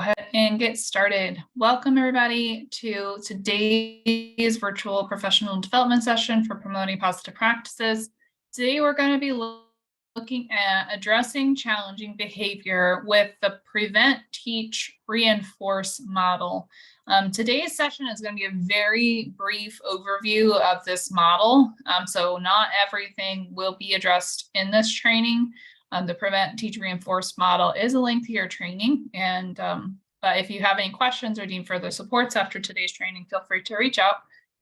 ahead and get started. Welcome everybody to today's virtual professional development session for promoting positive practices. Today we're going to be looking at addressing challenging behavior with the prevent, teach, reinforce model. Today's session is going to be a very brief overview of this model. So not everything will be addressed in this training. The prevent, teach, reinforce model is a lengthier training, and but if you have any questions or need further supports after today's training, feel free to reach out.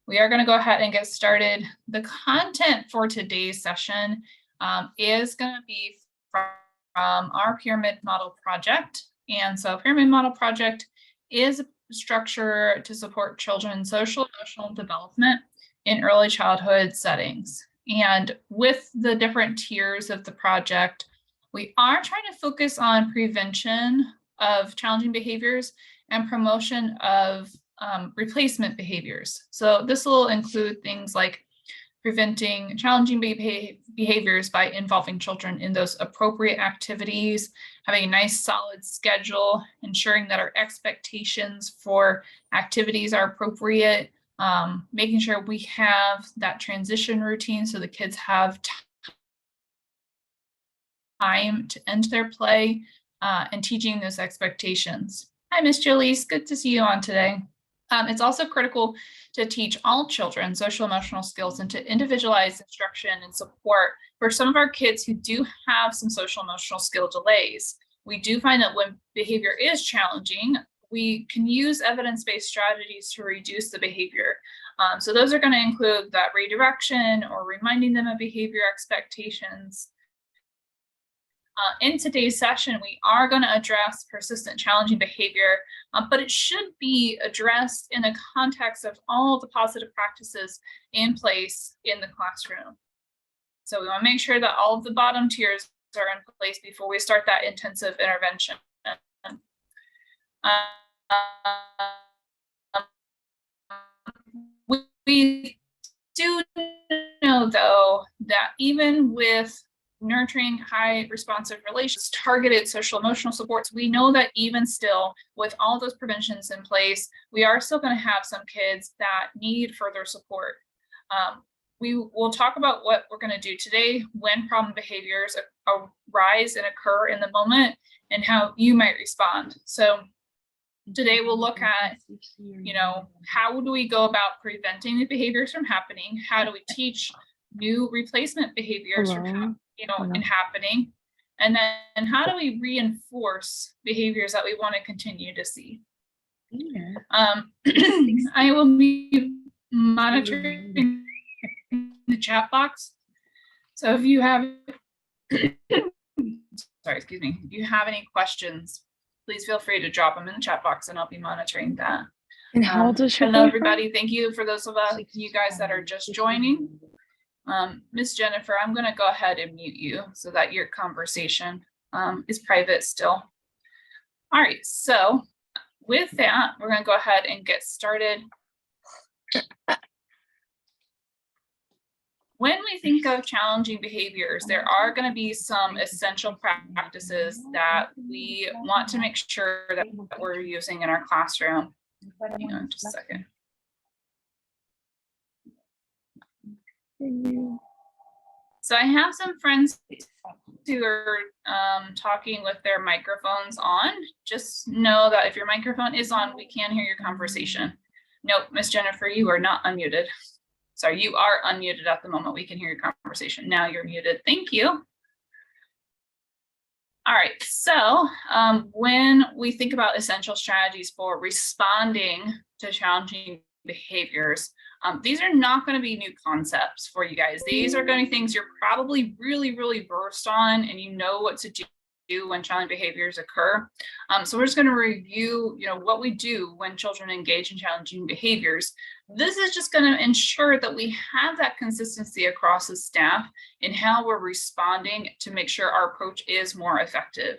We are going to go ahead and get started. The content for today's session is going to be from our pyramid model project. And so pyramid model project is a structure to support children's social and emotional development in early childhood settings. And with the different tiers of the project, we are trying to focus on prevention of challenging behaviors and promotion of replacement behaviors. So this will include things like preventing challenging behaviors by involving children in those appropriate activities, having a nice solid schedule, ensuring that our expectations for activities are appropriate, making sure we have that transition routine so the kids have time to end their play, and teaching those expectations. Hi, Miss Jolise, good to see you on today. It's also critical to teach all children social emotional skills and to individualize instruction and support for some of our kids who do have some social emotional skill delays. We do find that when behavior is challenging, we can use evidence-based strategies to reduce the behavior. So those are going to include that redirection or reminding them of behavior expectations. In today's session, we are going to address persistent challenging behavior, but it should be addressed in the context of all the positive practices in place in the classroom. So we want to make sure that all of the bottom tiers are in place before we start that intensive intervention. We do know, though, that even with nurturing high responsive relations, targeted social emotional supports, we know that even still, with all those preventions in place, we are still going to have some kids that need further support. We will talk about what we're going to do today when problem behaviors arise and occur in the moment and how you might respond. So today we'll look at, how do we go about preventing the behaviors from happening? How do we teach new replacement behaviors from happening? And then how do we reinforce behaviors that we want to continue to see? I will be monitoring the chat box. So if you have, if you have any questions, please feel free to drop them in the chat box and I'll be monitoring that. And how old is your hello, everybody. Thank you for those of you guys that are just joining. Miss Jennifer, I'm going to go ahead and mute you so that your conversation is private still. All right, so with that, we're going to go ahead and get started. When we think of challenging behaviors, there are going to be some essential practices that we want to make sure that we're using in our classroom. Hang on just a second. So I have some friends who are talking with their microphones on. Just know that if your microphone is on, we can hear your conversation. Nope, Miss Jennifer, you are not unmuted. Sorry, you are unmuted at the moment. We can hear your conversation. Now you're muted. Thank you. All right, so when we think about essential strategies for responding to challenging behaviors, these are not going to be new concepts for you guys. These are going to be things you're probably really versed on, and you know what to do when challenging behaviors occur. So we're just going to review, what we do when children engage in challenging behaviors. This is just going to ensure that we have that consistency across the staff in how we're responding to make sure our approach is more effective.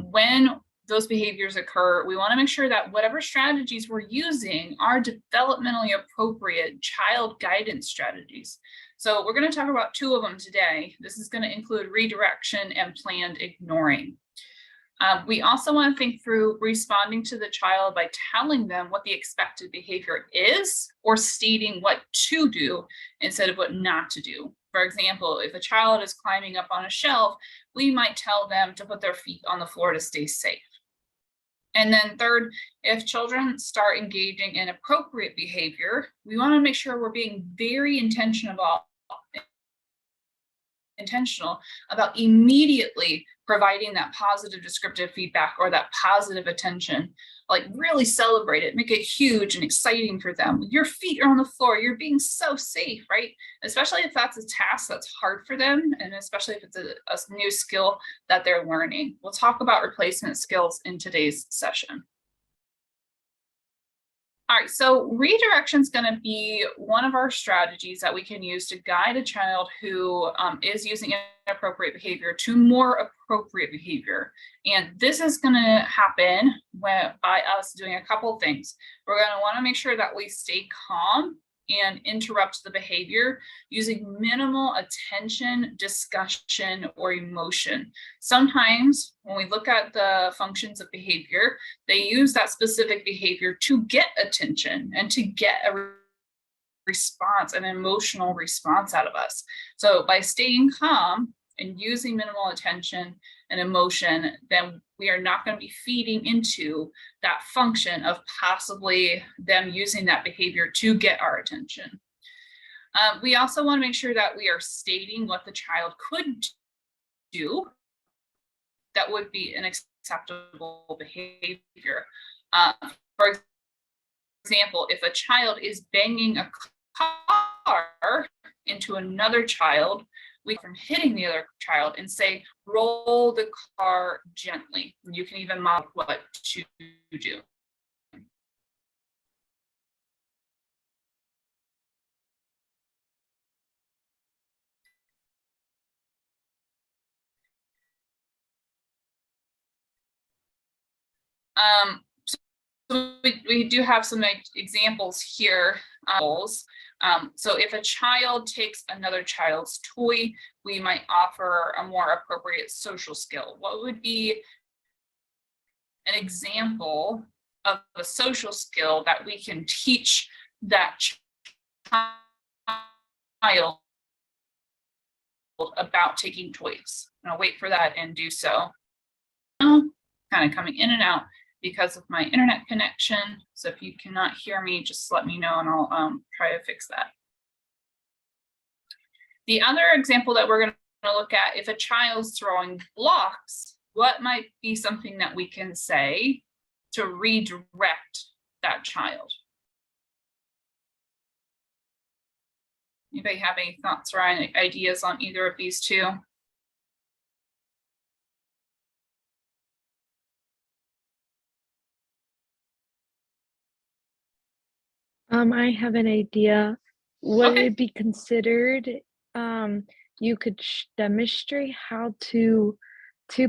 When those behaviors occur, we want to make sure that whatever strategies we're using are developmentally appropriate child guidance strategies. So we're going to talk about two of them today. This is going to include redirection and planned ignoring. We also want to think through responding to the child by telling them what the expected behavior is or stating what to do instead of what not to do. For example, if a child is climbing up on a shelf, we might tell them to put their feet on the floor to stay safe. And then third, if children start engaging in appropriate behavior, we want to make sure we're being very intentional about immediately providing that positive descriptive feedback or that positive attention. Like really celebrate it, make it huge and exciting for them. Your feet are on the floor, you're being so safe, right? Especially if that's a task that's hard for them, and especially if it's a new skill that they're learning. We'll talk about replacement skills in today's session. All right, so redirection is going to be one of our strategies that we can use to guide a child who is using inappropriate behavior to more appropriate behavior. And this is going to happen by us doing a couple of things. We're going to want to make sure that we stay calm and interrupt the behavior using minimal attention, discussion, or emotion. Sometimes when we look at the functions of behavior, they use that specific behavior to get attention and to get a response, an emotional response out of us. So by staying calm and using minimal attention and emotion, then we are not going to be feeding into that function of possibly them using that behavior to get our attention. We also want to make sure that we are stating what the child could do that would be an acceptable behavior. For example, if a child is banging a car into another child, we from hitting the other child and say, roll the car gently. You can even model what to do. So we do have some examples here. So if a child takes another child's toy, we might offer a more appropriate social skill. What would be an example of a social skill that we can teach that child about taking toys? And I'll wait for that and do so. Kind of coming in and out because of my internet connection. So if you cannot hear me, just let me know and I'll try to fix that. The other example that we're going to look at, if a child's throwing blocks, what might be something that we can say to redirect that child? Anybody have any thoughts or ideas on either of these two? I have an idea. Would Okay. it be considered, you could demonstrate how to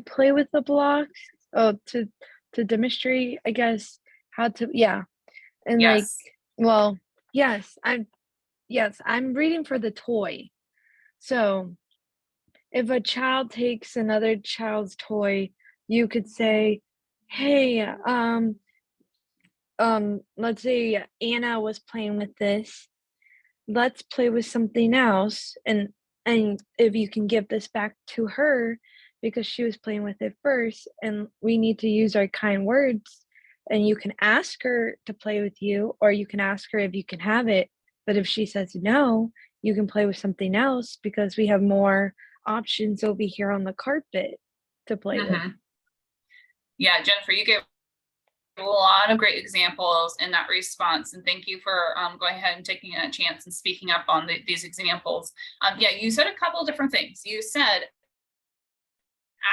play with the blocks? Oh, to demonstrate, I guess, how to, yeah. And like, Yes. well, yes, I'm reading for the toy. So if a child takes another child's toy, you could say, hey, let's say Anna was playing with this. Let's play with something else, and if you can give this back to her because she was playing with it first, and we need to use our kind words, and you can ask her to play with you, or you can ask her if you can have it, but if she says no, you can play with something else because we have more options over here on the carpet to play with. Yeah, Jennifer, you gave a lot of great examples in that response, and thank you for going ahead and taking a chance and speaking up on these examples. Yeah, you said a couple of different things. You said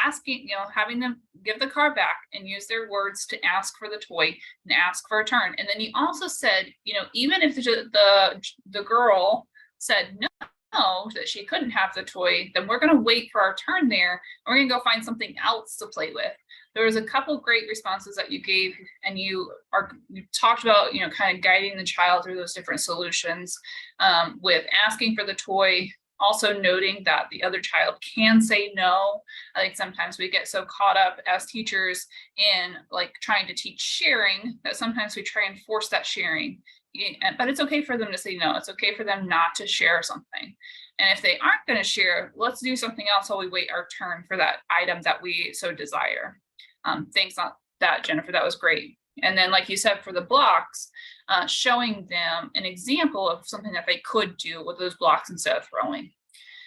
asking, having them give the car back and use their words to ask for the toy and ask for a turn. And then you also said, even if the girl said no, that she couldn't have the toy, then we're going to wait for our turn there and we're going to go find something else to play with. There was a couple of great responses that you gave, and you talked about, kind of guiding the child through those different solutions with asking for the toy, Also noting that the other child can say no. I think sometimes we get so caught up as teachers in like trying to teach sharing that sometimes we try and force that sharing. But it's okay for them to say no. It's okay for them not to share something. And if they aren't going to share, let's do something else while we wait our turn for that item that we so desire. Thanks on that, Jennifer. That was great. And then, like you said, for the blocks, showing them an example of something that they could do with those blocks instead of throwing.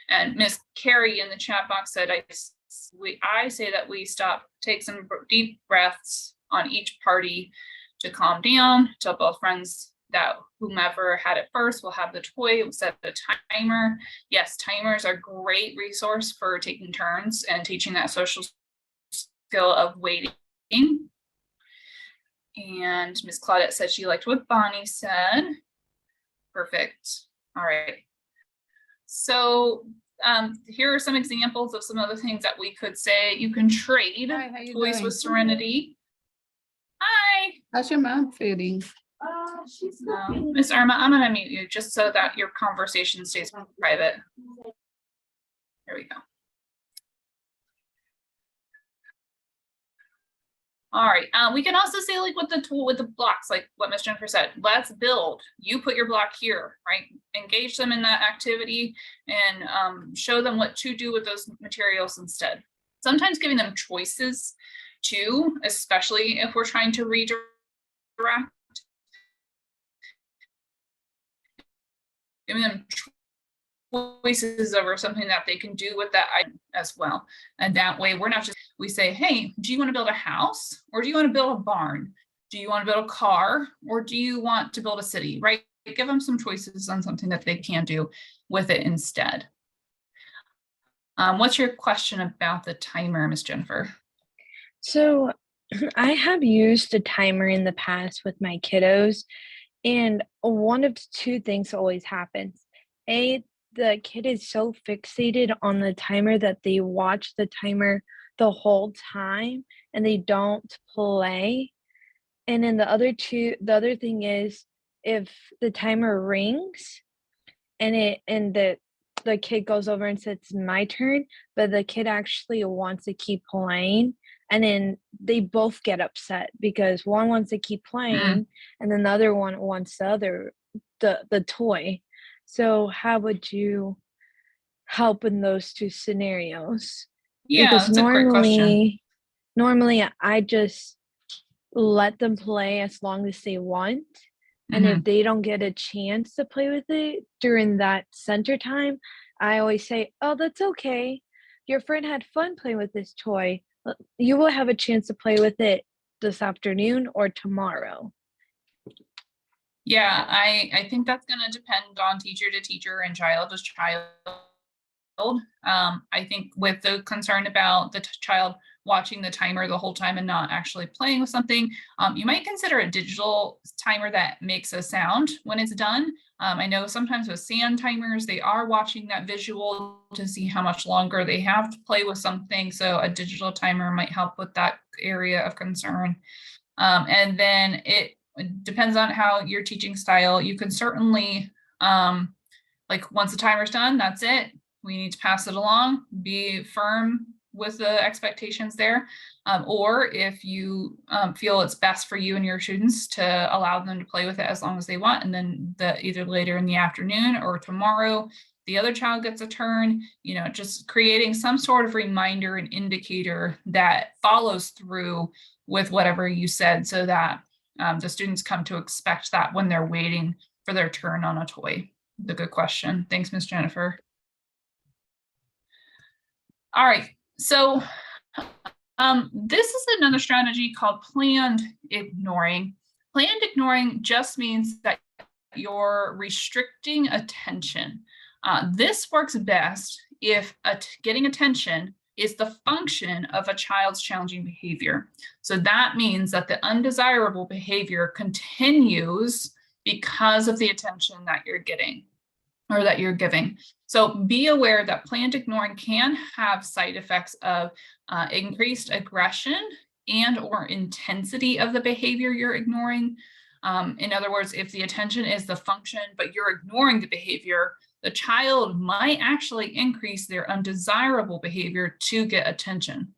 And Miss Carrie in the chat box said, I say that we stop, take some deep breaths on each party to calm down, tell both friends that whomever had it first will have the toy, we'll set a timer. Yes, timers are a great resource for taking turns and teaching that social skill of waiting. And Miss Claudette said she liked what Bonnie said. Perfect. All right. So here are some examples of some other things that we could say. You can trade toys with Serenity. Hi. How's your mom feeling? She's Miss Irma, I'm gonna mute you just so that your conversation stays private. There we go. All right, we can also say like with the tool, with the blocks, like what Miss Jennifer said, let's build. You put your block here, right? Engage them in that activity and show them what to do with those materials instead. Sometimes giving them choices too, especially if we're trying to redirect. Giving them choices over something that they can do with that item as well. And that way we're not just, we say, hey, do you want to build a house or do you want to build a barn? Do you want to build a car or do you want to build a city, right? Give them some choices on something that they can do with it instead. What's your question about the timer, Miss Jennifer? So I have used a timer in the past with my kiddos, and one of two things always happens. A, the kid is so fixated on the timer that they watch the timer the whole time and they don't play. And then the other thing is if the timer rings and the kid goes over and says it's my turn, but the kid actually wants to keep playing, and then they both get upset because one wants to keep playing and then the other one wants the toy. So how would you help in those two scenarios? Yeah, Because that's a great question. normally I just let them play as long as they want. And if they don't get a chance to play with it during that center time, I always say, oh, that's okay. Your friend had fun playing with this toy. You will have a chance to play with it this afternoon or tomorrow. Yeah, I think that's going to depend on teacher to teacher and child to child. I think with the concern about the child watching the timer the whole time and not actually playing with something, you might consider a digital timer that makes a sound when it's done. I know sometimes with sand timers, they are watching that visual to see how much longer they have to play with something. So a digital timer might help with that area of concern. And then it depends on how your teaching style. You can certainly, like once the timer's done, that's it. We need to pass it along, be firm with the expectations there. Or if you feel it's best for you and your students to allow them to play with it as long as they want, and then either later in the afternoon or tomorrow, the other child gets a turn, just creating some sort of reminder and indicator that follows through with whatever you said so that the students come to expect that when they're waiting for their turn on a toy. The good question. Thanks, Ms. Jennifer. All right, so this is another strategy called planned ignoring. Planned ignoring just means that you're restricting attention. This works best if getting attention is the function of a child's challenging behavior. So that means that the undesirable behavior continues because of the attention that you're getting or that you're giving. So be aware that planned ignoring can have side effects of increased aggression and or intensity of the behavior you're ignoring. In other words, if the attention is the function, but you're ignoring the behavior, the child might actually increase their undesirable behavior to get attention.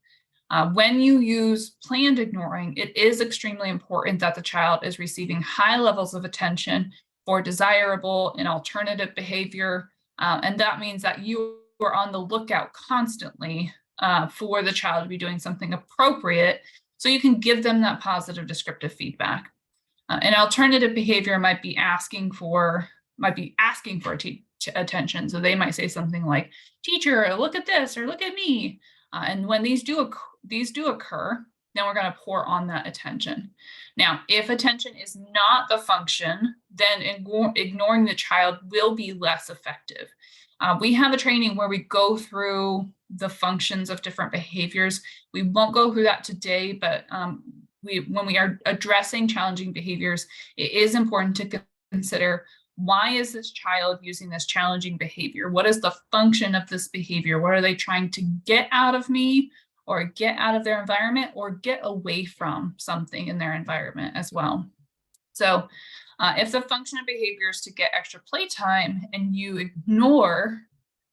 When you use planned ignoring, it is extremely important that the child is receiving high levels of attention for desirable and alternative behavior. And that means that you are on the lookout constantly for the child to be doing something appropriate so you can give them that positive descriptive feedback. An alternative behavior might be asking for attention. So they might say something like, "Teacher, look at this," or "Look at me." And when these do occur, then we're going to pour on that attention. Now, if attention is not the function, then ignoring the child will be less effective. We have a training where we go through the functions of different behaviors. We won't go through that today, but when we are addressing challenging behaviors, it is important to consider, why is this child using this challenging behavior? What is the function of this behavior? What are they trying to get out of me, or get out of their environment, or get away from something in their environment as well? So if the function of behavior is to get extra playtime and you ignore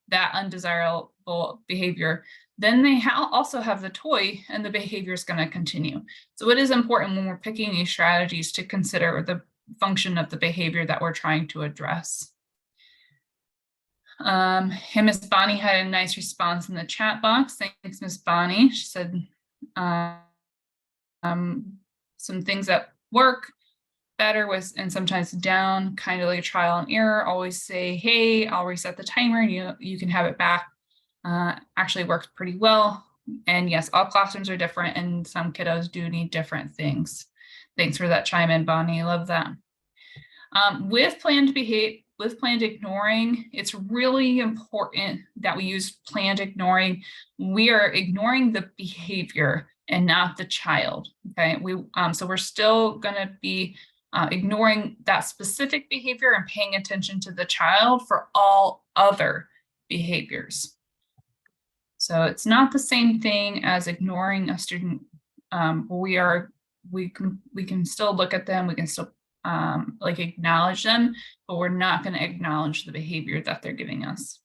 that undesirable behavior, then they also have the toy and the behavior is going to continue. So it is important when we're picking these strategies to consider the function of the behavior that we're trying to address. And Miss Bonnie had a nice response in the chat box. Thanks, Miss Bonnie. She said some things that work better was, and sometimes down, kind of like trial and error. Always say, "Hey, I'll reset the timer and you can have it back." Actually works pretty well. And yes, all classrooms are different and some kiddos do need different things. Thanks for that chime in, Bonnie. Love that. With planned ignoring, it's really important that we use planned ignoring. We are ignoring the behavior and not the child. Okay, so we're still going to be ignoring that specific behavior and paying attention to the child for all other behaviors. So it's not the same thing as ignoring a student. We can still look at them, we can still acknowledge them, but we're not going to acknowledge the behavior that they're giving us.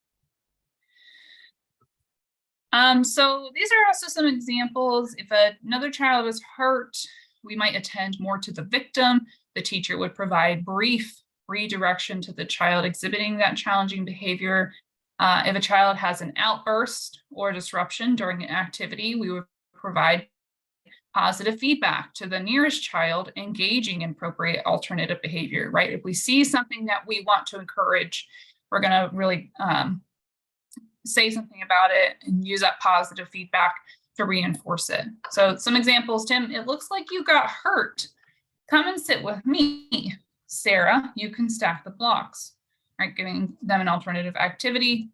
So these are also some examples. If another child is hurt, we might attend more to the victim. The teacher would provide brief redirection to the child exhibiting that challenging behavior. If a child has an outburst or disruption during an activity, we would provide positive feedback to the nearest child engaging in appropriate alternative behavior, right? If we see something that we want to encourage, we're going to really say something about it and use that positive feedback to reinforce it. So some examples: "Tim, it looks like you got hurt. Come and sit with me. Sarah, you can stack the blocks." Right, giving them an alternative activity.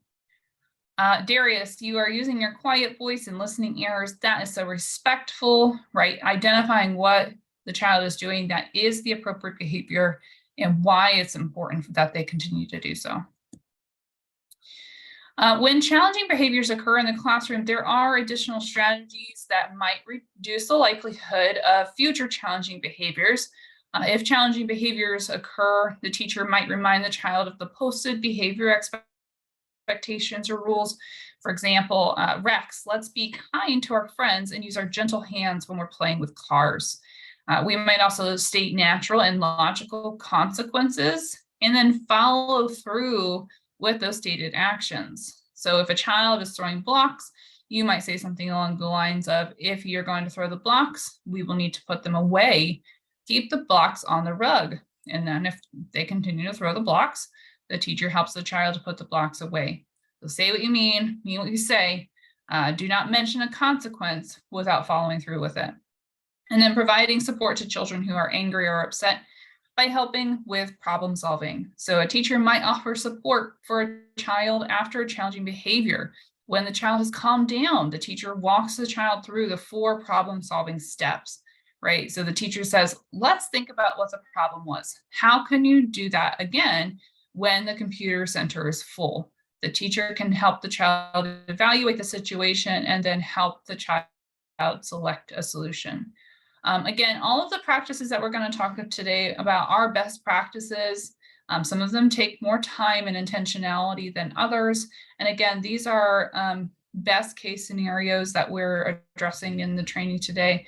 "Darius, you are using your quiet voice and listening ears. That is so respectful," right? Identifying what the child is doing that is the appropriate behavior and why it's important that they continue to do so. When challenging behaviors occur in the classroom, there are additional strategies that might reduce the likelihood of future challenging behaviors. If challenging behaviors occur, the teacher might remind the child of the posted behavior expectations or rules. For example, Rex, let's be kind to our friends and use our gentle hands when we're playing with cars. We might also state natural and logical consequences and then follow through with those stated actions. So if a child is throwing blocks, you might say something along the lines of, "If you're going to throw the blocks, we will need to put them away. Keep the blocks on the rug." And then if they continue to throw the blocks, the teacher helps the child to put the blocks away. So say what you mean what you say. Do not mention a consequence without following through with it. And then providing support to children who are angry or upset by helping with problem solving. So a teacher might offer support for a child after a challenging behavior. When the child has calmed down, the teacher walks the child through the 4 problem solving steps, right? So the teacher says, "Let's think about what the problem was. How can you do that again when the computer center is full?" The teacher can help the child evaluate the situation and then help the child select a solution. Again, all of the practices that we're going to talk today about are best practices. Some of them take more time and intentionality than others. And again, these are best case scenarios that we're addressing in the training today.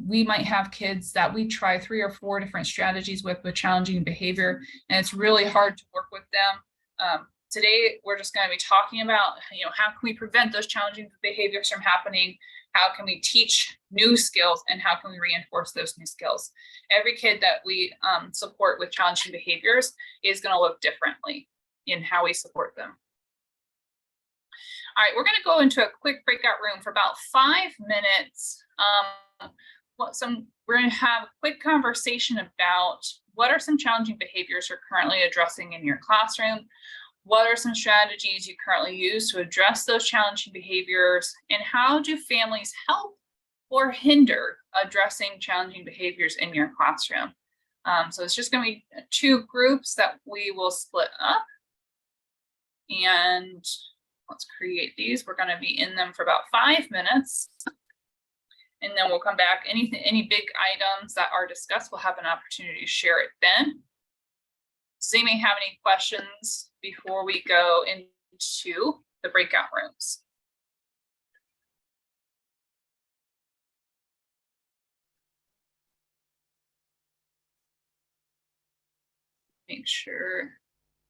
We might have kids that we try 3 or 4 different strategies with challenging behavior, and it's really hard to work with them. Today, we're just going to be talking about, how can we prevent those challenging behaviors from happening? How can we teach new skills, and how can we reinforce those new skills? Every kid that we support with challenging behaviors is going to look differently in how we support them. All right, we're going to go into a quick breakout room for about 5 minutes. We're going to have a quick conversation about what are some challenging behaviors you're currently addressing in your classroom. What are some strategies you currently use to address those challenging behaviors, and how do families help or hinder addressing challenging behaviors in your classroom? So it's just going to be 2 groups that we will split up, and let's create these. We're going to be in them for about 5 minutes, and then we'll come back. Any big items that are discussed, we'll have an opportunity to share it then. So you may have any questions before we go into the breakout rooms. Make sure.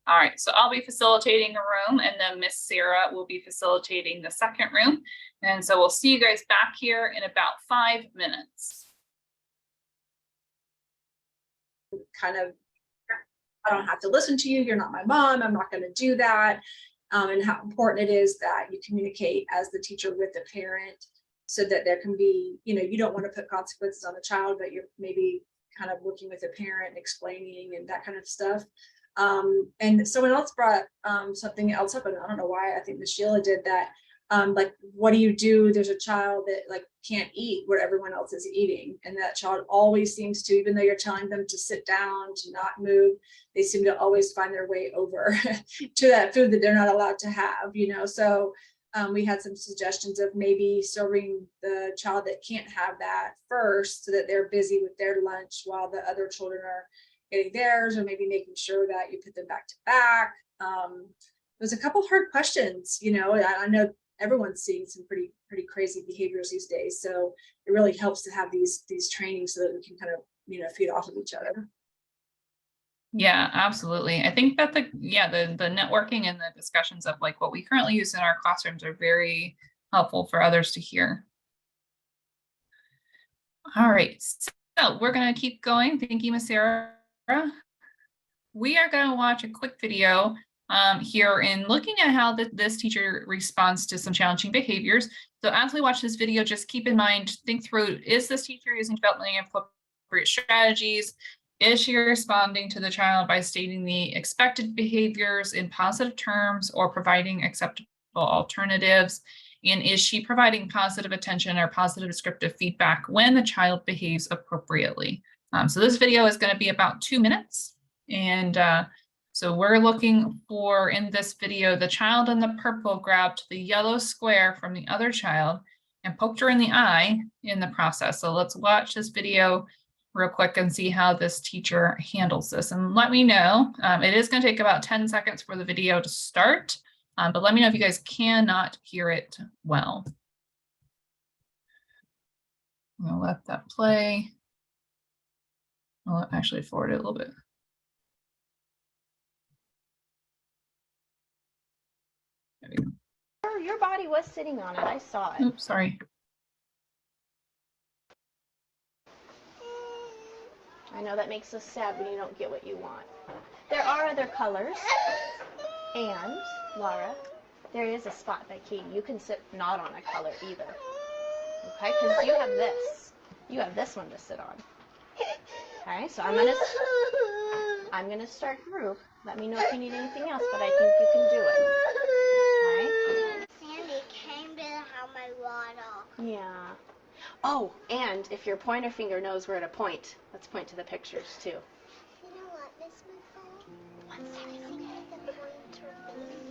All right, so I'll be facilitating a room, and then Miss Sarah will be facilitating the second room. And so we'll see you guys back here in about 5 minutes. Kind of, I don't have to listen to you. You're not my mom. I'm not going to do that. And how important it is that you communicate as the teacher with the parent, so that there can be, you don't want to put consequences on the child, but you're maybe kind of working with a parent and explaining and that kind of stuff. And someone else brought something else up, and I don't know why. I think Miss Sheila did that. Like, what do you do? There's a child that can't eat what everyone else is eating, and that child always seems to, even though you're telling them to sit down, to not move, they seem to always find their way over to that food that they're not allowed to have. So we had some suggestions of maybe serving the child that can't have that first, so that they're busy with their lunch while the other children are getting theirs, or maybe making sure that you put them back to back. There's a couple hard questions. I know everyone's seeing some pretty crazy behaviors these days, so it really helps to have these trainings so that we can kind of feed off of each other. Yeah, absolutely. I think that the networking and the discussions of what we currently use in our classrooms are very helpful for others to hear. All right, so we're going to keep going. Thank you, Miss Sarah. We are going to watch a quick video here in looking at how this teacher responds to some challenging behaviors. So as we watch this video, just keep in mind, think through, is this teacher using developmentally appropriate strategies? Is she responding to the child by stating the expected behaviors in positive terms or providing acceptable alternatives? And is she providing positive attention or positive descriptive feedback when the child behaves appropriately? So this video is going to be about 2 minutes. And so we're looking for, in this video, the child in the purple grabbed the yellow square from the other child and poked her in the eye in the process. So let's watch this video real quick and see how this teacher handles this. And let me know, it is going to take about 10 seconds for the video to start, but let me know if you guys cannot hear it well. I'm going to let that play. I'll actually forward it a little bit. There we go. Your body was sitting on it. I saw it. Oops, sorry. I know that makes us sad when you don't get what you want. There are other colors. And, Laura, there is a spot by Katie. You can sit not on a color either. Okay? Because you have this. You have this one to sit on. Okay? So I'm gonna start group. Let me know if you need anything else, but I think you can do it. Okay? Sandy came to have my water. Yeah. Oh, and if your pointer finger knows where to point, let's point to the pictures too. You know what, Miss McCall? What's that? I think the pointer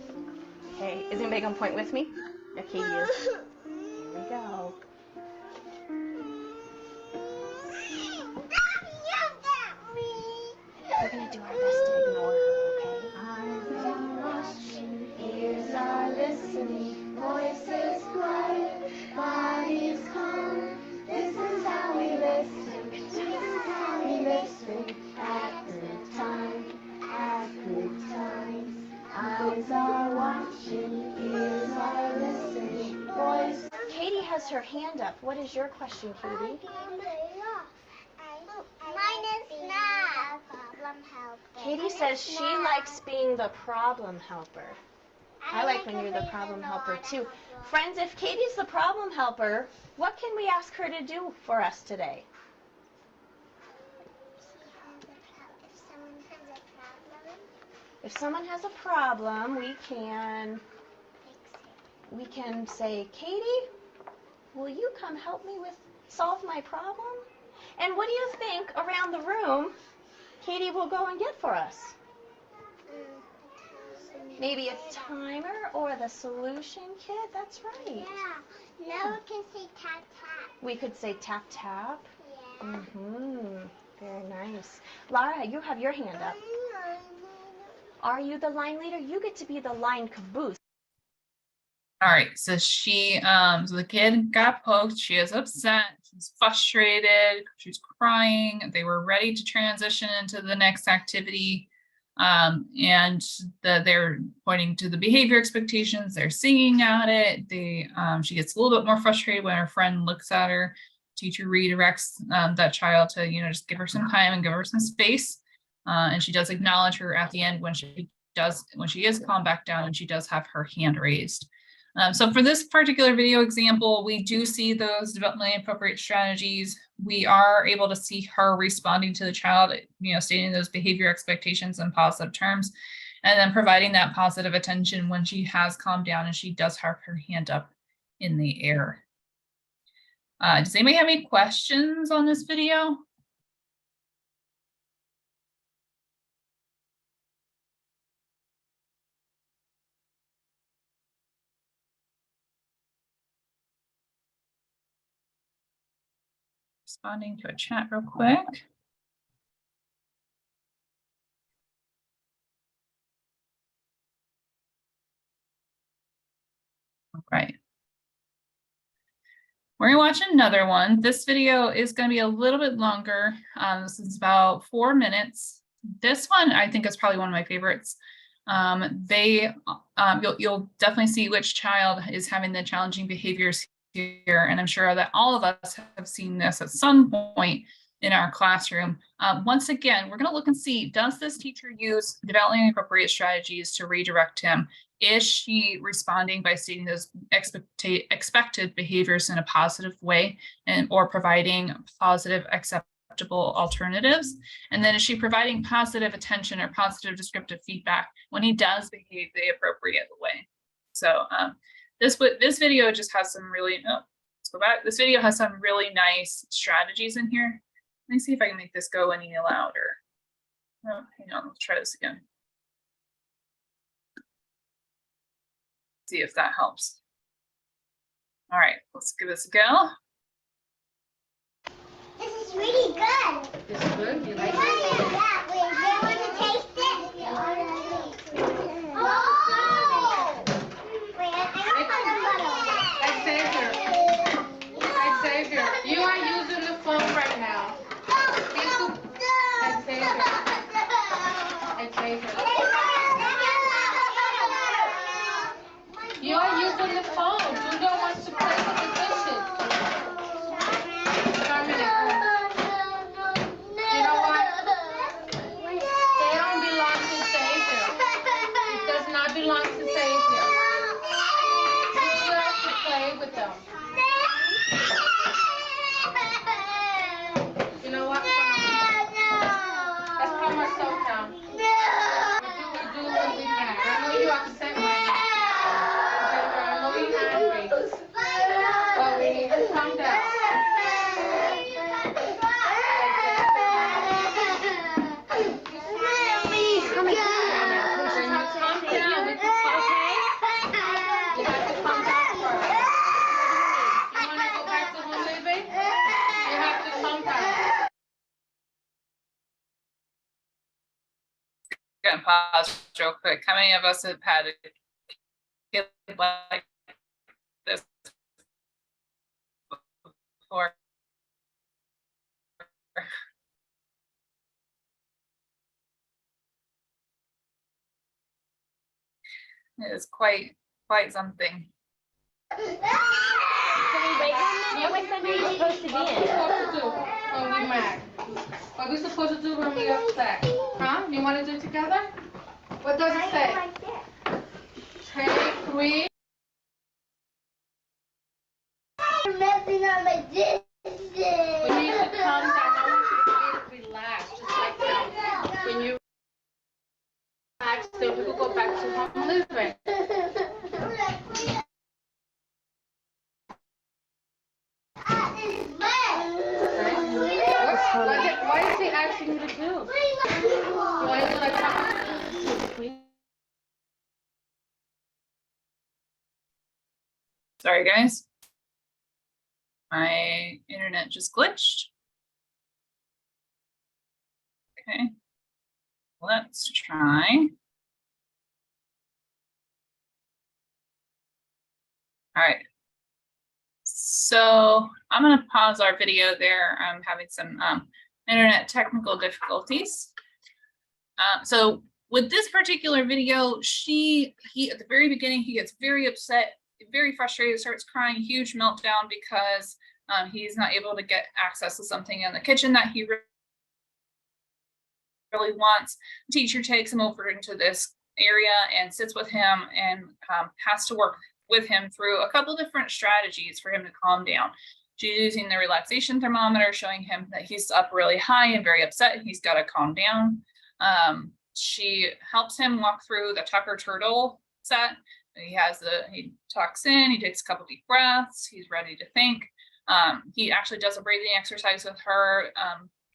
finger. Okay, is anybody gonna point with me? Yeah, Katie is. Here we go. We're gonna do our best to ignore her. has her hand up. What is your question, Katie? Mine is not. Problem helper. Katie says she likes being the problem helper. I like when you're the problem helper too. Friends, if Katie's the problem helper, what can we ask her to do for us today? If someone has a problem, we can say, Katie, will you come help me solve my problem? And what do you think around the room Katie will go and get for us? Maybe a timer or the solution kit? That's right. Yeah. Now we can say tap tap. We could say tap tap. Yeah. Mm-hmm. Very nice. Lara, you have your hand up. Are you the line leader? You get to be the line caboose. All right, so so the kid got poked. She is upset. She's frustrated. She's crying. They were ready to transition into the next activity. And they're pointing to the behavior expectations. They're singing at it. She gets a little bit more frustrated when her friend looks at her. Teacher redirects that child to, just give her some time and give her some space. And she does acknowledge her at the end when she is calmed back down and she does have her hand raised. So for this particular video example, we do see those developmentally appropriate strategies. We are able to see her responding to the child, stating those behavior expectations in positive terms, and then providing that positive attention when she has calmed down and she does have her hand up in the air. Does anybody have any questions on this video? Responding to a chat real quick. All right. We're gonna watch another one. This video is gonna be a little bit longer. This is about 4 minutes. This one I think is probably one of my favorites. You'll definitely see which child is having the challenging behaviors here, and I'm sure that all of us have seen this at some point in our classroom. Once again, we're going to look and see, does this teacher use developmentally appropriate strategies to redirect him? Is she responding by stating those expected behaviors in a positive way or providing positive, acceptable alternatives? And then is she providing positive attention or positive descriptive feedback when he does behave the appropriate way? So this video just has some really, let's go back. This video has some really nice strategies in here. Let me see if I can make this go any louder. Oh, hang on, let's try this again. See if that helps. All right, let's give this a go. This is really good. This is good? You like it? Yeah, we want to taste it. Oh! Wait, Xavier, you are using the phone right now. Xavier. You are using the phone. Julia wants to play with the dishes. You know what? They don't belong to Xavier. It does not belong to Xavier. Julia has to play with them. You know what? Let's calm ourselves down. We do what we can. I know you're upset right now. I know you're angry. But we need to calm down. When you calm down, we can talk. You have to calm down first. You want to go back to home, baby? You have to calm down. Gonna pause real quick. How many of us have had a kid like this before? It is quite something. Oh! we wait 1 minute? What center are you supposed to be What we in? supposed to do when we mad? What we supposed to do when we upset? Huh? You want to do it together? What does it say? Take 3. I'm messing up my dishes. We need to calm down. I want you to get relaxed, just like that. When you relax, then we will go back to home living. Why is he asking you to do? You want to do like something? Sorry, guys. My internet just glitched. Okay. Let's try. All right. So I'm going to pause our video there. I'm having some internet technical difficulties. So with this particular video, he at the very beginning, he gets very upset, very frustrated, starts crying, huge meltdown because he's not able to get access to something in the kitchen that he really wants. The teacher takes him over into this area and sits with him and has to work with him through a couple different strategies for him to calm down. She's using the relaxation thermometer, showing him that he's up really high and very upset. He's got to calm down. She helps him walk through the Tucker Turtle set. He tucks in, he takes a couple deep breaths, he's ready to think. He actually does a breathing exercise with her,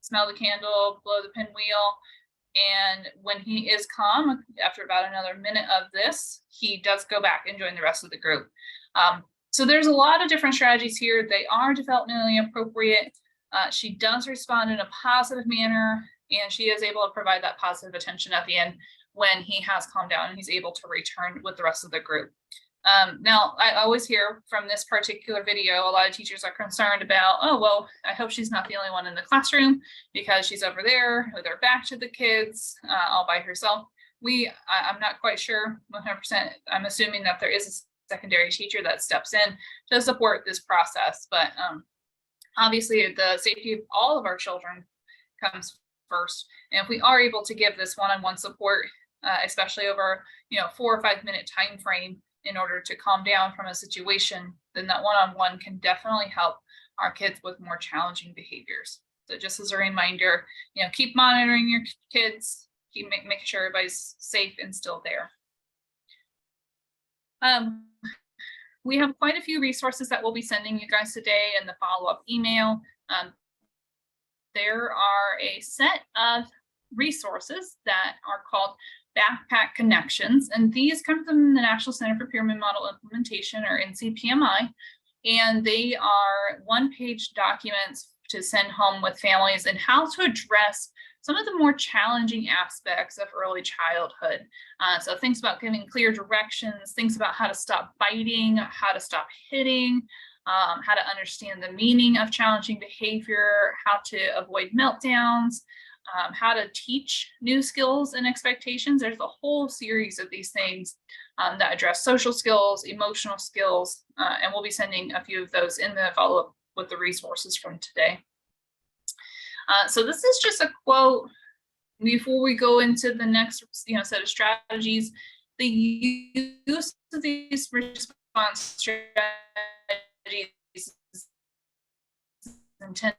smell the candle, blow the pinwheel. And when he is calm, after about another minute of this, he does go back and join the rest of the group. So there's a lot of different strategies here. They are developmentally appropriate. She does respond in a positive manner, and she is able to provide that positive attention at the end when he has calmed down and he's able to return with the rest of the group. Now, I always hear from this particular video, a lot of teachers are concerned about, oh, well, I hope she's not the only one in the classroom because she's over there with her back to the kids all by herself. I'm not quite sure 100%. I'm assuming that there is a secondary teacher that steps in to support this process. But obviously, the safety of all of our children comes first. And if we are able to give this one-on-one support, especially over 4 or 5 minute time frame, in order to calm down from a situation, then that one-on-one can definitely help our kids with more challenging behaviors. So just as a reminder, keep monitoring your kids, keep making sure everybody's safe and still there. We have quite a few resources that we'll be sending you guys today in the follow-up email. There are a set of resources that are called Backpack Connections, and these come from the National Center for Pyramid Model Implementation, or NCPMI, and they are one-page documents to send home with families and how to address some of the more challenging aspects of early childhood. So things about giving clear directions, things about how to stop biting, how to stop hitting, how to understand the meaning of challenging behavior, how to avoid meltdowns, how to teach new skills and expectations. There's a whole series of these things that address social skills, emotional skills, and we'll be sending a few of those in the follow-up with the resources from today. So this is just a quote before we go into the next set of strategies. The use of these response strategies is intended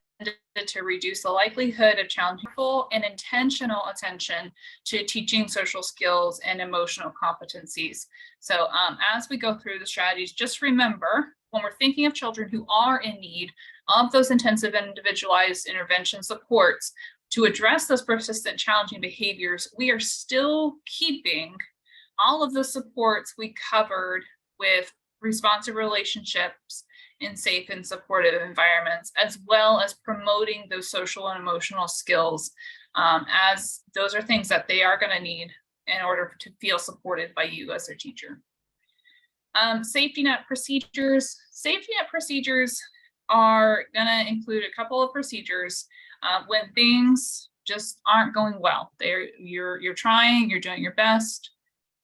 to reduce the likelihood of challenging and intentional attention to teaching social skills and emotional competencies. So as we go through the strategies, just remember, when we're thinking of children who are in need of those intensive and individualized intervention supports to address those persistent challenging behaviors, we are still keeping all of the supports we covered with responsive relationships in safe and supportive environments, as well as promoting those social and emotional skills, as those are things that they are going to need in order to feel supported by you as their teacher. Safety net procedures. Safety net procedures are going to include a couple of procedures when things just aren't going well. You're trying, you're doing your best.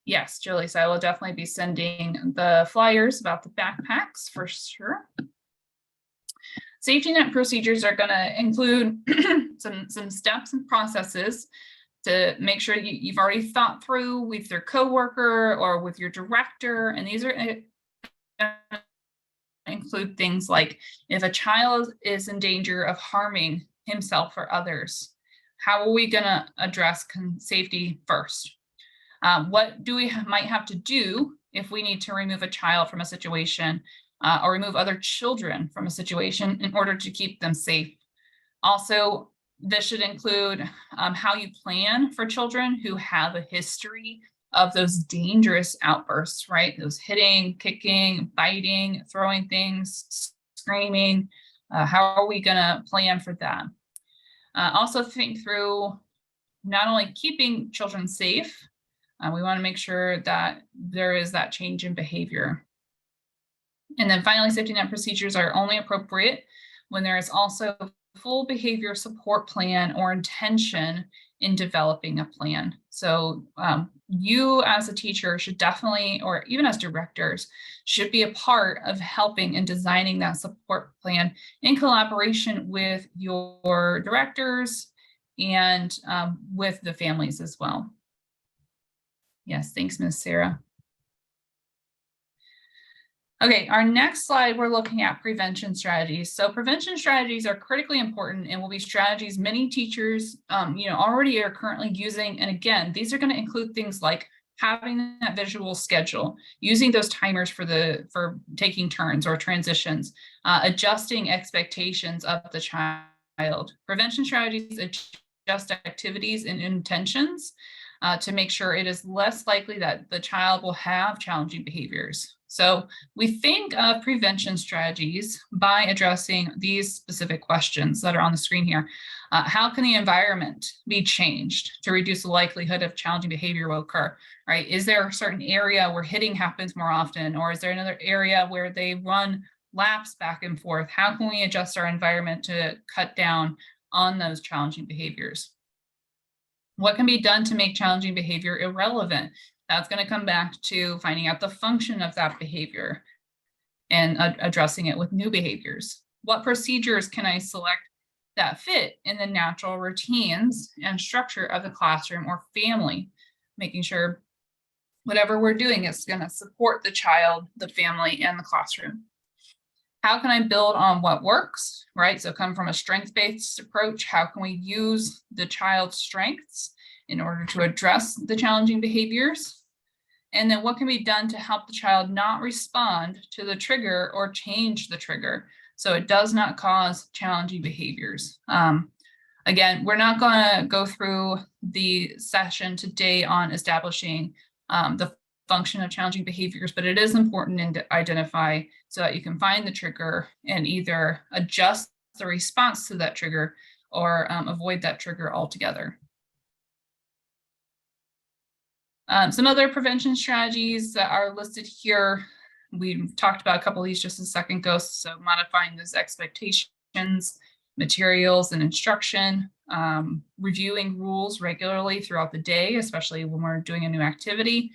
Yes, Julie, so I will definitely be sending the flyers about the backpacks for sure. Safety net procedures are going to include some steps and processes to make sure you've already thought through with your coworker or with your director. And these are include things like if a child is in danger of harming himself or others, how are we going to address safety first? What do we might have to do if we need to remove a child from a situation or remove other children from a situation in order to keep them safe? Also, this should include how you plan for children who have a history of those dangerous outbursts, right? Those hitting, kicking, biting, throwing things, screaming. How are we going to plan for that? Also think through not only keeping children safe, we want to make sure that there is that change in behavior. And then finally, safety net procedures are only appropriate when there is also full behavior support plan or intention in developing a plan. So you as a teacher should definitely, or even as directors, should be a part of helping and designing that support plan in collaboration with your directors and with the families as well. Yes, thanks, Ms. Sarah. Okay, our next slide, we're looking at prevention strategies. So prevention strategies are critically important and will be strategies many teachers already are currently using. And again, these are going to include things like having that visual schedule, using those timers for taking turns or transitions, adjusting expectations of the child. Prevention strategies adjust activities and intentions to make sure it is less likely that the child will have challenging behaviors. So we think of prevention strategies by addressing these specific questions that are on the screen here. How can the environment be changed to reduce the likelihood of challenging behavior will occur, right? Is there a certain area where hitting happens more often, or is there another area where they run laps back and forth? How can we adjust our environment to cut down on those challenging behaviors? What can be done to make challenging behavior irrelevant? That's going to come back to finding out the function of that behavior and addressing it with new behaviors. What procedures can I select that fit in the natural routines and structure of the classroom or family, making sure whatever we're doing is going to support the child, the family, and the classroom. How can I build on what works, right? So come from a strength-based approach. How can we use the child's strengths in order to address the challenging behaviors? And then what can be done to help the child not respond to the trigger or change the trigger so it does not cause challenging behaviors? Again, we're not going to go through the session today on establishing the function of challenging behaviors, but it is important to identify so that you can find the trigger and either adjust the response to that trigger or avoid that trigger altogether. Some other prevention strategies that are listed here, we talked about a couple of these just a second ago. So modifying those expectations, materials and instruction, reviewing rules regularly throughout the day, especially when we're doing a new activity,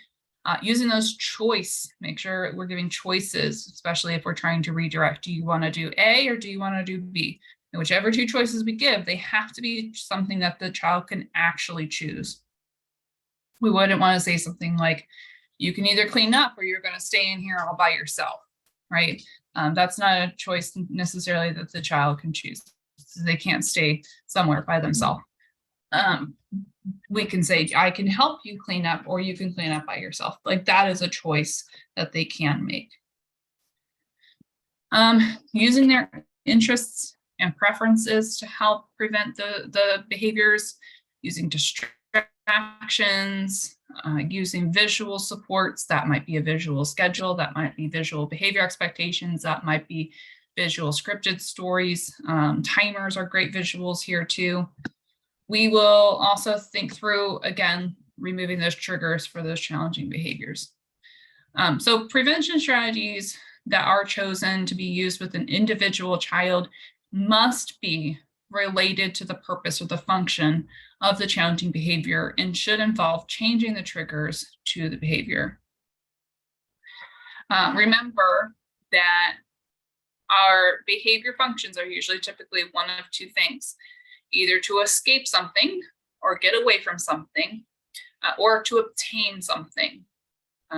using those choice, make sure we're giving choices, especially if we're trying to redirect. Do you want to do A or do you want to do B? And whichever two choices we give, they have to be something that the child can actually choose. We wouldn't want to say something like, you can either clean up or you're going to stay in here all by yourself, right? That's not a choice necessarily that the child can choose. They can't stay somewhere by themselves. We can say, I can help you clean up or you can clean up by yourself. Like that is a choice that they can make. Using their interests and preferences to help prevent the behaviors, using distractions, using visual supports. That might be a visual schedule, that might be visual behavior expectations, that might be visual scripted stories. Timers are great visuals here too. We will also think through, again, removing those triggers for those challenging behaviors. So prevention strategies that are chosen to be used with an individual child must be related to the purpose or the function of the challenging behavior and should involve changing the triggers to the behavior. Remember that our behavior functions are usually typically one of two things, either to escape something or get away from something, or to obtain something.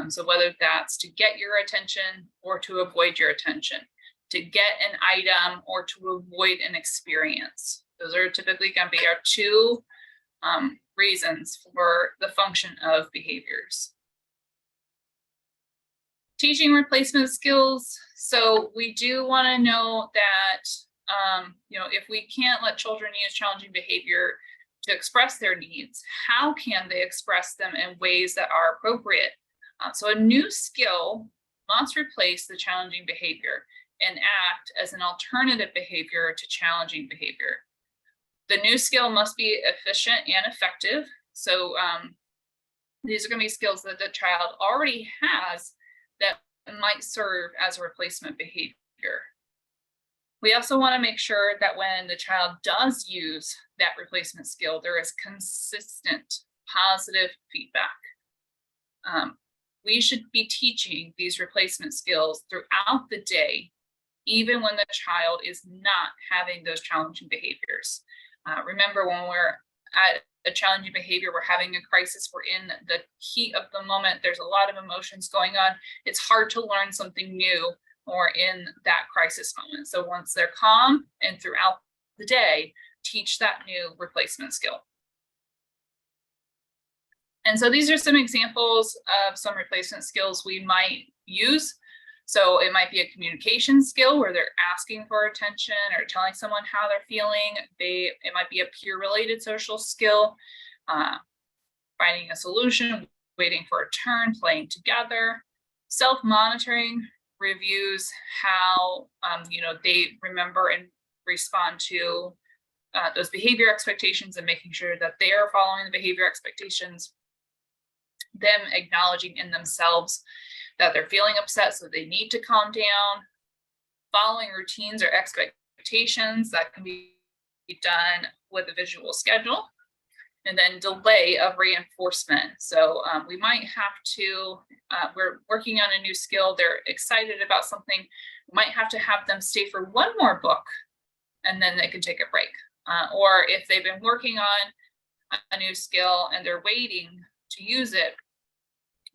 So whether that's to get your attention or to avoid your attention, to get an item or to avoid an experience. Those are typically going to be our two reasons for the function of behaviors. Teaching replacement skills. So we do want to know that, if we can't let children use challenging behavior to express their needs, how can they express them in ways that are appropriate? So a new skill must replace the challenging behavior and act as an alternative behavior to challenging behavior. The new skill must be efficient and effective. So these are going to be skills that the child already has that might serve as a replacement behavior. We also want to make sure that when the child does use that replacement skill, there is consistent positive feedback. We should be teaching these replacement skills throughout the day, even when the child is not having those challenging behaviors. Remember, when we're at a challenging behavior, we're having a crisis, we're in the heat of the moment, there's a lot of emotions going on. It's hard to learn something new or in that crisis moment. So once they're calm and throughout the day, teach that new replacement skill. And so these are some examples of some replacement skills we might use. So it might be a communication skill where they're asking for attention or telling someone how they're feeling. It might be a peer-related social skill, finding a solution, waiting for a turn, playing together. Self-monitoring reviews how they remember and respond to those behavior expectations and making sure that they are following the behavior expectations. Them acknowledging in themselves that they're feeling upset, so they need to calm down. Following routines or expectations that can be done with a visual schedule. And then delay of reinforcement. So we might have to, we're working on a new skill, they're excited about something, we might have to have them stay for one more book and then they can take a break. Or if they've been working on a new skill and they're waiting to use it,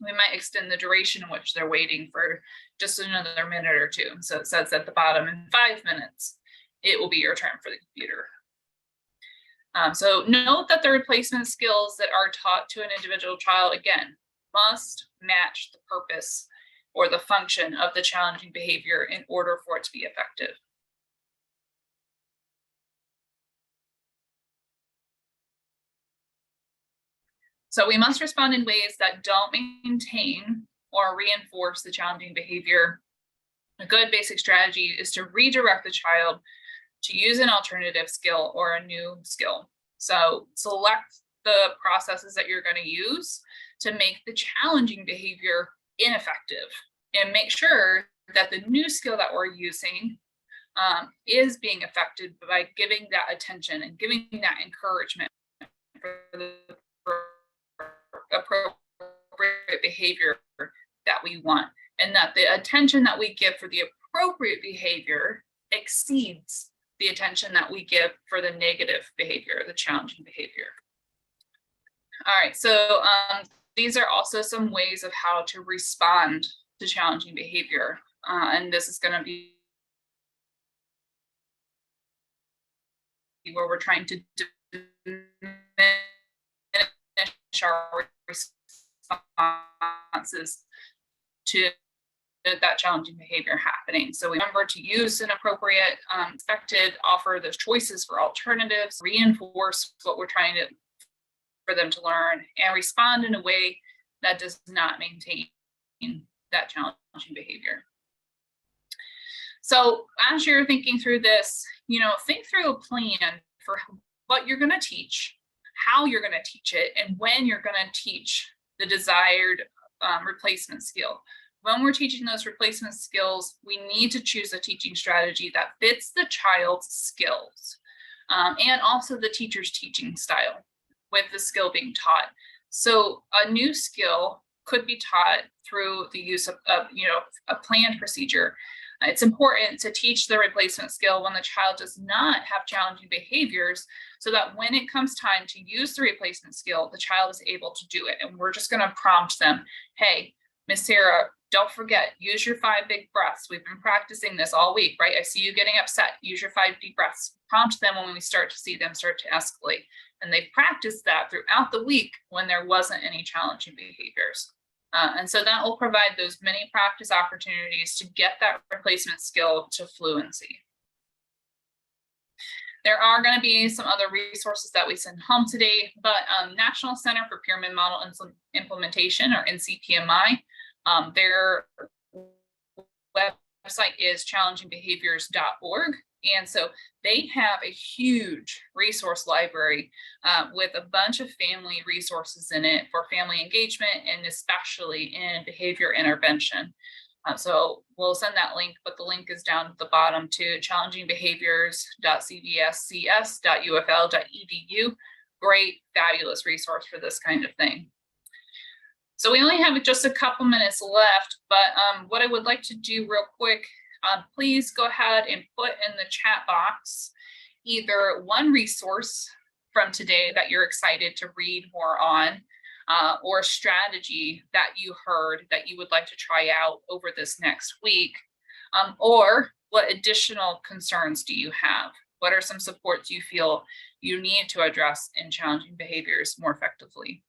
we might extend the duration in which they're waiting for just another minute or two. So it says at the bottom, in 5 minutes, it will be your turn for the computer. So note that the replacement skills that are taught to an individual child, again, must match the purpose or the function of the challenging behavior in order for it to be effective. So we must respond in ways that don't maintain or reinforce the challenging behavior. A good basic strategy is to redirect the child to use an alternative skill or a new skill. So select the processes that you're going to use to make the challenging behavior ineffective, and make sure that the new skill that we're using is being affected by giving that attention and giving that encouragement for the appropriate behavior that we want, and that the attention that we give for the appropriate behavior exceeds the attention that we give for the negative behavior, the challenging behavior. All right, so these are also some ways of how to respond to challenging behavior. And this is going to be where we're trying to diminish our responses to that challenging behavior happening. So we remember to use an appropriate, expected, offer those choices for alternatives, reinforce what we're trying to for them to learn, and respond in a way that does not maintain that challenging behavior. So as you're thinking through this, think through a plan for what you're going to teach, how you're going to teach it, and when you're going to teach the desired replacement skill. When we're teaching those replacement skills, we need to choose a teaching strategy that fits the child's skills and also the teacher's teaching style with the skill being taught. So a new skill could be taught through the use of a planned procedure. It's important to teach the replacement skill when the child does not have challenging behaviors, so that when it comes time to use the replacement skill, the child is able to do it. And we're just going to prompt them, hey, Miss Sarah, don't forget, use your 5 big breaths. We've been practicing this all week, right? I see you getting upset. Use your 5 deep breaths. Prompt them when we start to see them start to escalate. And they've practiced that throughout the week when there wasn't any challenging behaviors. And so that will provide those many practice opportunities to get that replacement skill to fluency. There are going to be some other resources that we send home today, but National Center for Pyramid Model Implementation, or NCPMI, their website is challengingbehaviors.org. And so they have a huge resource library with a bunch of family resources in it for family engagement and especially in behavior intervention. So we'll send that link, but the link is down at the bottom to challengingbehaviors.cvscs.ufl.edu. Great, fabulous resource for this kind of thing. So we only have just a couple minutes left, but what I would like to do real quick, please go ahead and put in the chat box either one resource from today that you're excited to read more on, or a strategy that you heard that you would like to try out over this next week, or what additional concerns do you have? What are some supports you feel you need to address in challenging behaviors more effectively?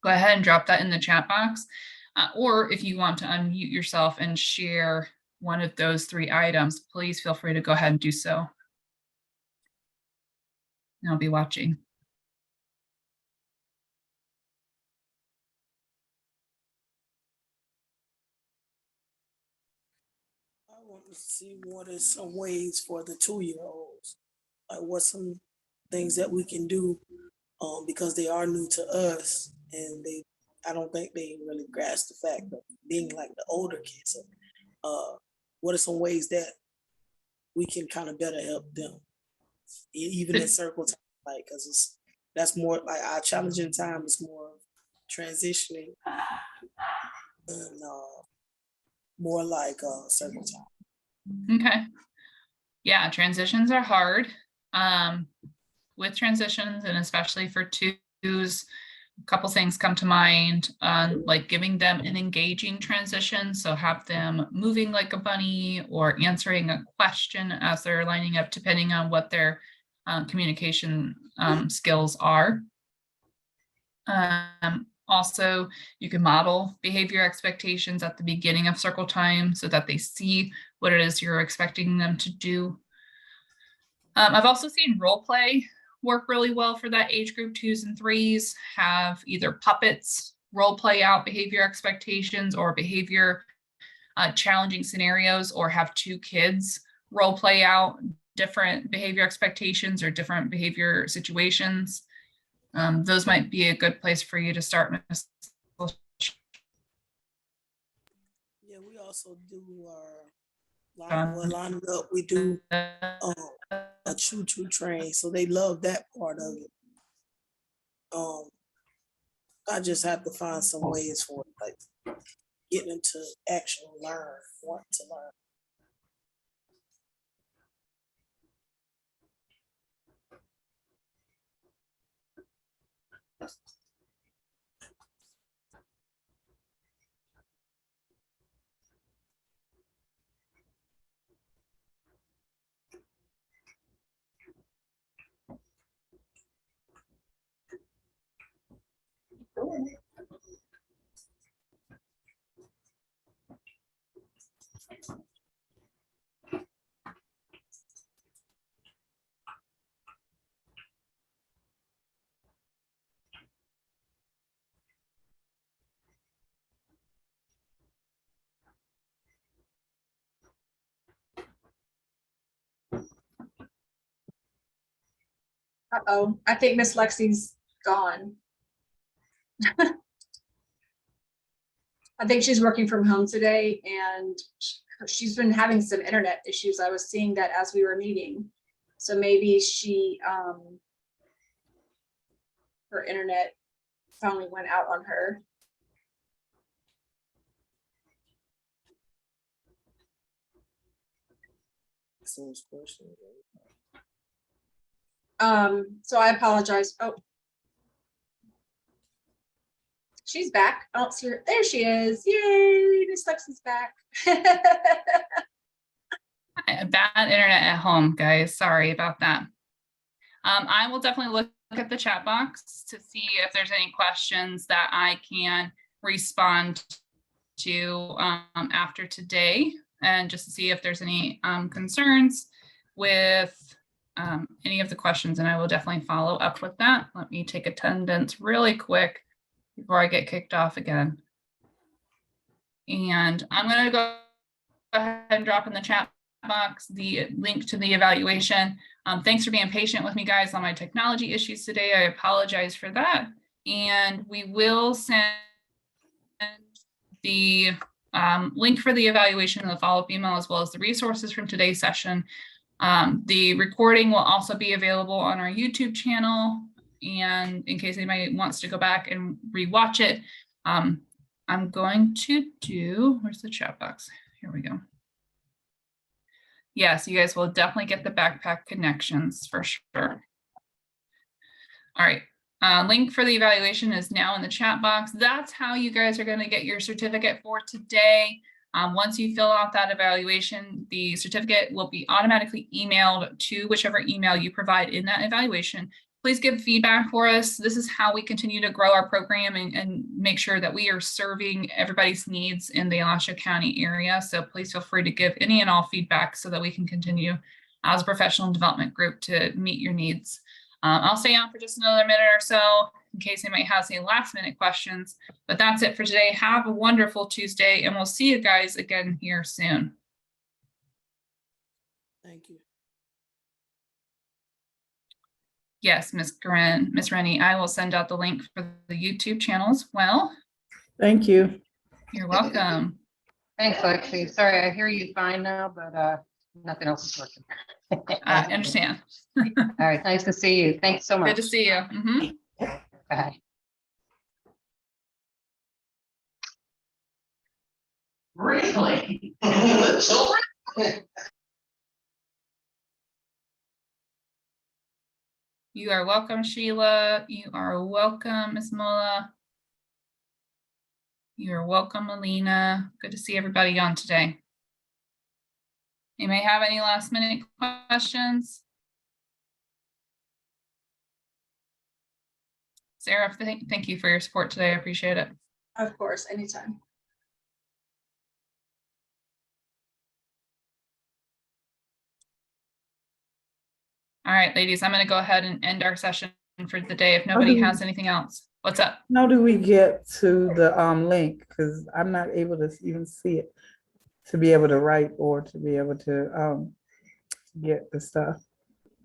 Go ahead and drop that in the chat box, or if you want to unmute yourself and share one of those 3 items, please feel free to go ahead and do so. And I'll be watching. I want to see what is some ways for the 2-year-olds. Like what's some things that we can do because they are new to us and I don't think they really grasp the fact of being like the older kids. So, what are some ways that we can kind of better help them, even in circle time, like, because that's more like our challenging time is more transitioning and more like circle time. Okay. Yeah, transitions are hard. With transitions, and especially for 2s, a couple things come to mind, like giving them an engaging transition. So have them moving like a bunny or answering a question as they're lining up, depending on what their communication skills are. Also, you can model behavior expectations at the beginning of circle time so that they see what it is you're expecting them to do. I've also seen role play work really well for that age group. 2s and 3s have either puppets role play out behavior expectations or behavior challenging scenarios, or have 2 kids role play out different behavior expectations or different behavior situations. Those might be a good place for you to start. Yeah, we also do lining up. We do a choo-choo train, so they love that part of it. I just have to find some ways for it, like getting them to actually want to learn. Uh-oh, I think Miss Lexi's gone. I think she's working from home today and she's been having some internet issues. I was seeing that as we were meeting. So maybe her internet finally went out on her. Seems question. So I apologize. Oh. She's back. I don't see her. There she is. Yay, Miss Lexi's back. Bad internet at home, guys. Sorry about that. I will definitely look at the chat box to see if there's any questions that I can respond to after today, and just to see if there's any concerns with any of the questions, and I will definitely follow up with that. Let me take attendance really quick before I get kicked off again. And I'm going to go ahead and drop in the chat box the link to the evaluation. Thanks for being patient with me, guys, on my technology issues today. I apologize for that. And we will send the link for the evaluation in the follow-up email, as well as the resources from today's session. The recording will also be available on our YouTube channel. And in case anybody wants to go back and rewatch it, I'm going to do, where's the chat box? Here we go. Yes, you guys will definitely get the backpack connections for sure. All right. Link for the evaluation is now in the chat box. That's how you guys are going to get your certificate for today. Once you fill out that evaluation, the certificate will be automatically emailed to whichever email you provide in that evaluation. Please give feedback for us. This is how we continue to grow our program and make sure that we are serving everybody's needs in the Alachua County area. So please feel free to give any and all feedback so that we can continue as a professional development group to meet your needs. I'll stay on for just another minute or so in case anybody has any last minute questions, but that's it for today. Have a wonderful Tuesday, and we'll see you guys again here soon. Thank you. Yes, Miss Rennie, I will send out the link for the YouTube channel as well. Thank you. You're welcome. Thanks, Lexi. Sorry, I hear you fine now, but nothing else is working. I understand. All right, nice to see you. Thanks so much. Good to see you. Bye. Really? You are welcome, Sheila. You are welcome, Miss Mola. You are welcome, Alina. Good to see everybody on today. You may have any last minute questions. Sarah, thank you for your support today. I appreciate it. Of course, anytime. All right, ladies, I'm going to go ahead and end our session for the day if nobody has anything else. What's up? How do we get to the link? Because I'm not able to even see it to be able to write or to be able to get the stuff.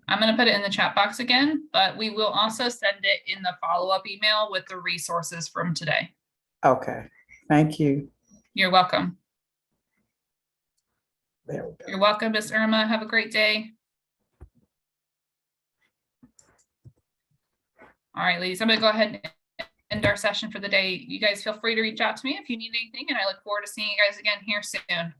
I'm going to put it in the chat box again, but we will also send it in the follow-up email with the resources from today. Okay, thank you. You're welcome. There we go. You're welcome, Miss Irma. Have a great day. All right, ladies, I'm going to go ahead and end our session for the day. You guys feel free to reach out to me if you need anything, and I look forward to seeing you guys again here soon.